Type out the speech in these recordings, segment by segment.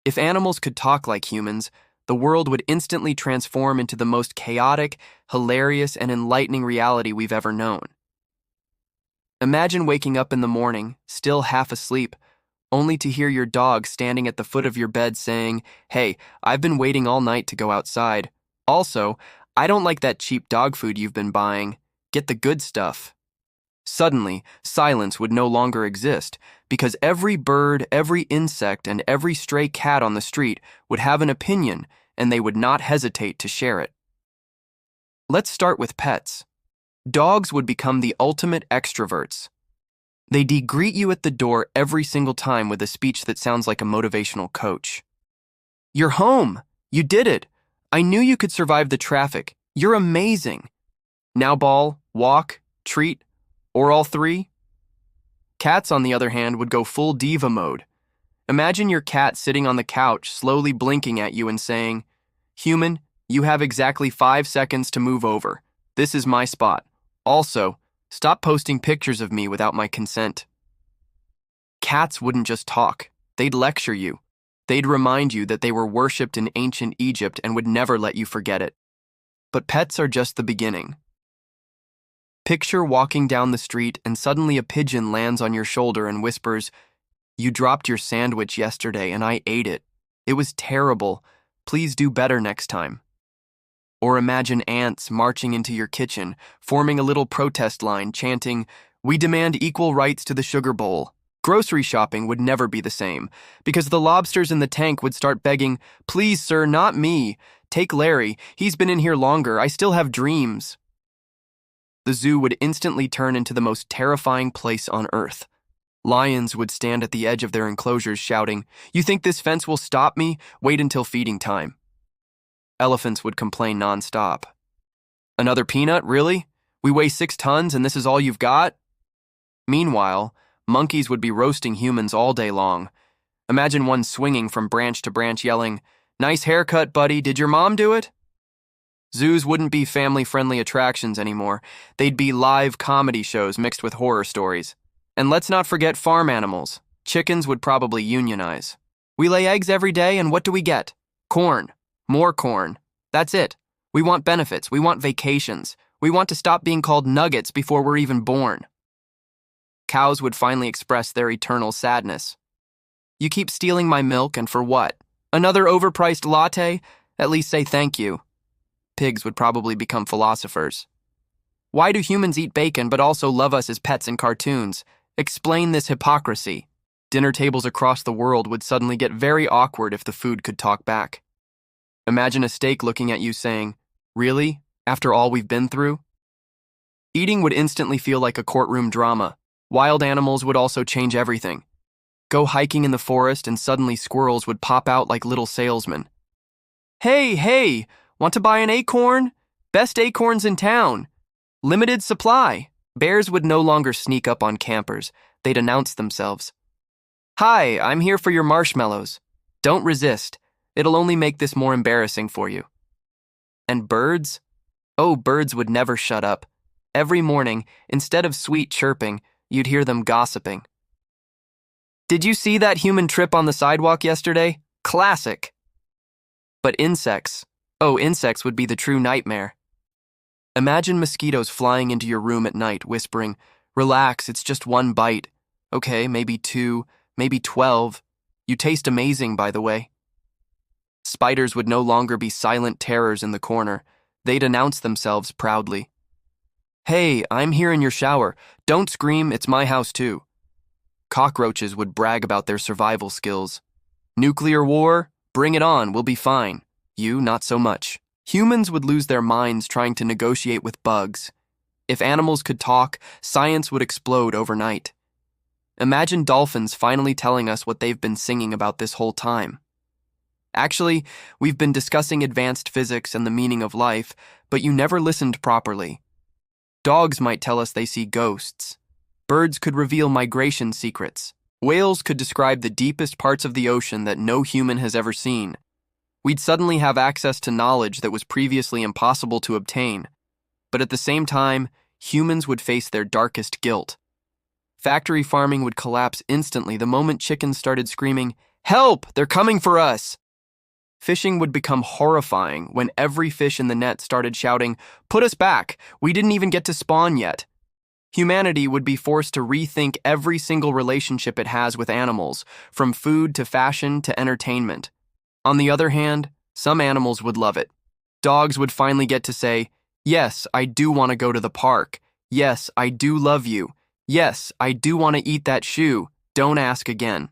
If animals could talk like humans, the world would instantly transform into the most chaotic, hilarious, and enlightening reality we've ever known. Imagine waking up in the morning, still half asleep, only to hear your dog standing at the foot of your bed saying, "Hey, I've been waiting all night to go outside. Also, I don't like that cheap dog food you've been buying. Get the good stuff." Suddenly, silence would no longer exist because every bird, every insect, and every stray cat on the street would have an opinion and they would not hesitate to share it. Let's start with pets. Dogs would become the ultimate extroverts. They greet you at the door every single time with a speech that sounds like a motivational coach. "You're home! You did it! I knew you could survive the traffic. You're amazing! Now ball, walk, treat, or all three?" Cats, on the other hand, would go full diva mode. Imagine your cat sitting on the couch, slowly blinking at you and saying, "Human, you have exactly 5 seconds to move over. This is my spot. Also, stop posting pictures of me without my consent." Cats wouldn't just talk, they'd lecture you. They'd remind you that they were worshipped in ancient Egypt and would never let you forget it. But pets are just the beginning. Picture walking down the street and suddenly a pigeon lands on your shoulder and whispers, "You dropped your sandwich yesterday and I ate it. It was terrible. Please do better next time." Or imagine ants marching into your kitchen, forming a little protest line, chanting, "We demand equal rights to the sugar bowl." Grocery shopping would never be the same, because the lobsters in the tank would start begging, "Please, sir, not me. Take Larry. He's been in here longer. I still have dreams." The zoo would instantly turn into the most terrifying place on earth. Lions would stand at the edge of their enclosures shouting, "You think this fence will stop me? Wait until feeding time." Elephants would complain nonstop. "Another peanut, really? We weigh 6 tons and this is all you've got?" Meanwhile, monkeys would be roasting humans all day long. Imagine one swinging from branch to branch yelling, "Nice haircut, buddy. Did your mom do it?" Zoos wouldn't be family-friendly attractions anymore. They'd be live comedy shows mixed with horror stories. And let's not forget farm animals. Chickens would probably unionize. "We lay eggs every day and what do we get? Corn. More corn. That's it. We want benefits. We want vacations. We want to stop being called nuggets before we're even born." Cows would finally express their eternal sadness. "You keep stealing my milk and for what? Another overpriced latte? At least say thank you." Pigs would probably become philosophers. "Why do humans eat bacon but also love us as pets in cartoons? Explain this hypocrisy." Dinner tables across the world would suddenly get very awkward if the food could talk back. Imagine a steak looking at you saying, "Really? After all we've been through?" Eating would instantly feel like a courtroom drama. Wild animals would also change everything. Go hiking in the forest and suddenly squirrels would pop out like little salesmen. "Hey, hey, want to buy an acorn? Best acorns in town. Limited supply." Bears would no longer sneak up on campers. They'd announce themselves. "Hi, I'm here for your marshmallows. Don't resist. It'll only make this more embarrassing for you." And birds? Oh, birds would never shut up. Every morning, instead of sweet chirping, you'd hear them gossiping. "Did you see that human trip on the sidewalk yesterday? Classic." But insects. Oh, insects would be the true nightmare. Imagine mosquitoes flying into your room at night, whispering, "Relax, it's just one bite. Okay, maybe 2, maybe 12. You taste amazing, by the way." Spiders would no longer be silent terrors in the corner. They'd announce themselves proudly. "Hey, I'm here in your shower. Don't scream, it's my house too." Cockroaches would brag about their survival skills. "Nuclear war? Bring it on, we'll be fine. You, not so much." Humans would lose their minds trying to negotiate with bugs. If animals could talk, science would explode overnight. Imagine dolphins finally telling us what they've been singing about this whole time. Actually, we've been discussing advanced physics and the meaning of life, but you never listened properly. Dogs might tell us they see ghosts. Birds could reveal migration secrets. Whales could describe the deepest parts of the ocean that no human has ever seen. We'd suddenly have access to knowledge that was previously impossible to obtain. But at the same time, humans would face their darkest guilt. Factory farming would collapse instantly the moment chickens started screaming, Help! They're coming for us! Fishing would become horrifying when every fish in the net started shouting, "Put us back! We didn't even get to spawn yet." Humanity would be forced to rethink every single relationship it has with animals, from food to fashion to entertainment. On the other hand, some animals would love it. Dogs would finally get to say, "Yes, I do want to go to the park. Yes, I do love you. Yes, I do want to eat that shoe. Don't ask again."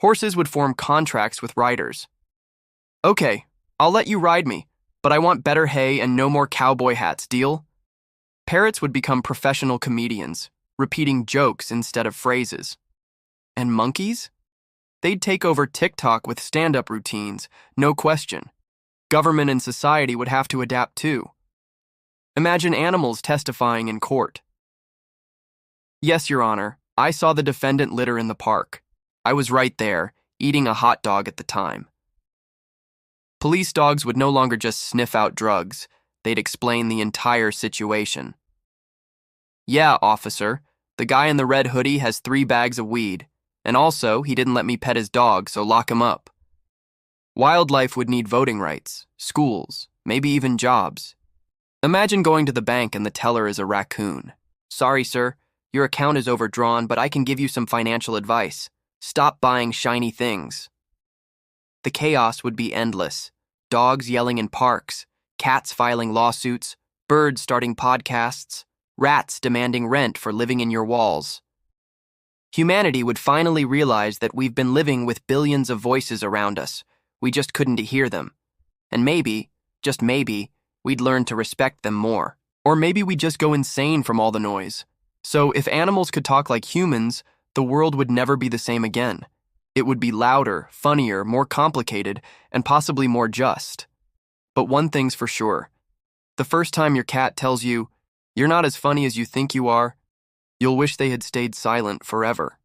Horses would form contracts with riders. "Okay, I'll let you ride me, but I want better hay and no more cowboy hats, deal?" Parrots would become professional comedians, repeating jokes instead of phrases. And monkeys? They'd take over TikTok with stand-up routines, no question. Government and society would have to adapt too. Imagine animals testifying in court. "Yes, Your Honor, I saw the defendant litter in the park. I was right there, eating a hot dog at the time." Police dogs would no longer just sniff out drugs, they'd explain the entire situation. "Yeah, officer, the guy in the red hoodie has 3 bags of weed, and also he didn't let me pet his dog, so lock him up." Wildlife would need voting rights, schools, maybe even jobs. Imagine going to the bank and the teller is a raccoon. "Sorry, sir, your account is overdrawn, but I can give you some financial advice. Stop buying shiny things." The chaos would be endless. Dogs yelling in parks, cats filing lawsuits, birds starting podcasts, rats demanding rent for living in your walls. Humanity would finally realize that we've been living with billions of voices around us. We just couldn't hear them. And maybe, just maybe, we'd learn to respect them more. Or maybe we'd just go insane from all the noise. So if animals could talk like humans, the world would never be the same again. It would be louder, funnier, more complicated, and possibly more just. But one thing's for sure. The first time your cat tells you, "You're not as funny as you think you are," you'll wish they had stayed silent forever.